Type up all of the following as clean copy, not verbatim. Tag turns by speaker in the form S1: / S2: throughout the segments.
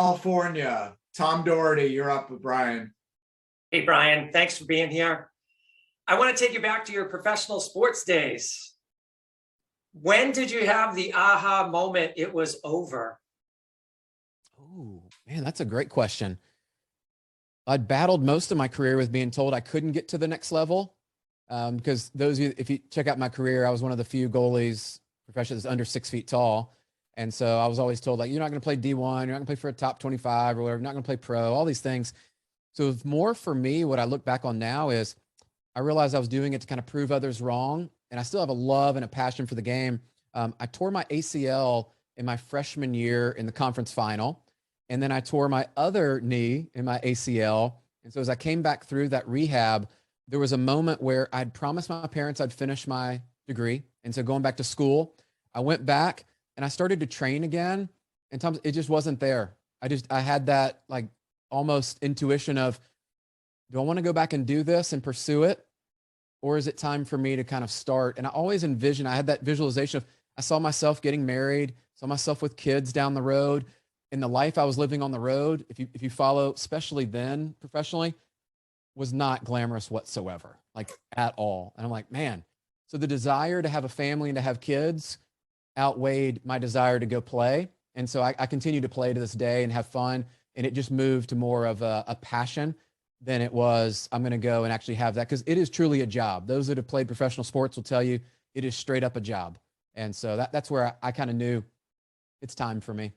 S1: California. Tom Doherty, you're up with Brian.
S2: Hey, Brian, thanks for being here. I want to take you back to your professional sports days. When did you have the aha moment it was over?
S3: Oh, man, that's a great question. I'd battled most of my career with being told I couldn't get to the next level. Because those of you, if you check out my career, I was one of the few goalies professionals under 6 feet tall. And so I was always told, like, you're not going to play D1, you're not going to play for a top 25 or whatever, you're not going to play pro, all these things. So it's more for me, what I look back on now is I realized I was doing it to kind of prove others wrong. And I still have a love and a passion for the game. I tore my ACL in my freshman year in the conference final. And then I tore my other knee in my ACL. And so as I came back through that rehab, there was a moment where I'd promised my parents I'd finish my degree. And so going back to school, I went back and I started to train again. And Tom, it just wasn't there. I had that like almost intuition of, do I want to go back and do this and pursue it? Or is it time for me to kind of start? And I always envisioned, I had that visualization of, I saw myself getting married, saw myself with kids down the road. And the life I was living on the road, if you follow, especially then professionally, was not glamorous whatsoever, like at all. And I'm like, man, so the desire to have a family and to have kids outweighed my desire to go play. And so I continue to play to this day and have fun. And it just moved to more of a passion than it was, I'm going to go and actually have that, because it is truly a job. Those that have played professional sports will tell you it is straight up a job. And so that's where I kind of knew it's time for me.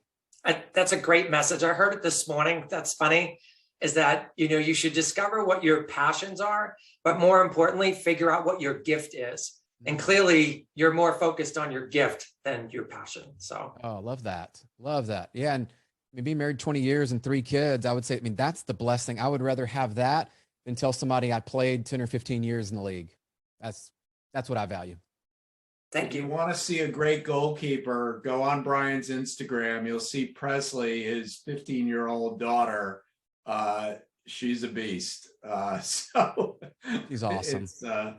S2: That's a great message. I heard it this morning. That's funny, is that, you should discover what your passions are, but more importantly, figure out what your gift is. And clearly you're more focused on your gift than your passion. So,
S3: oh, love that. Love that. Yeah. And being married 20 years and 3 kids, I would say, that's the blessing. I would rather have that than tell somebody I played 10 or 15 years in the league. That's what I value.
S2: Thank
S1: If
S2: you.
S1: you want to see a great goalkeeper, go on Brian's Instagram. You'll see Presley, his 15-year-old daughter. She's a beast. So
S3: She's awesome.
S1: It's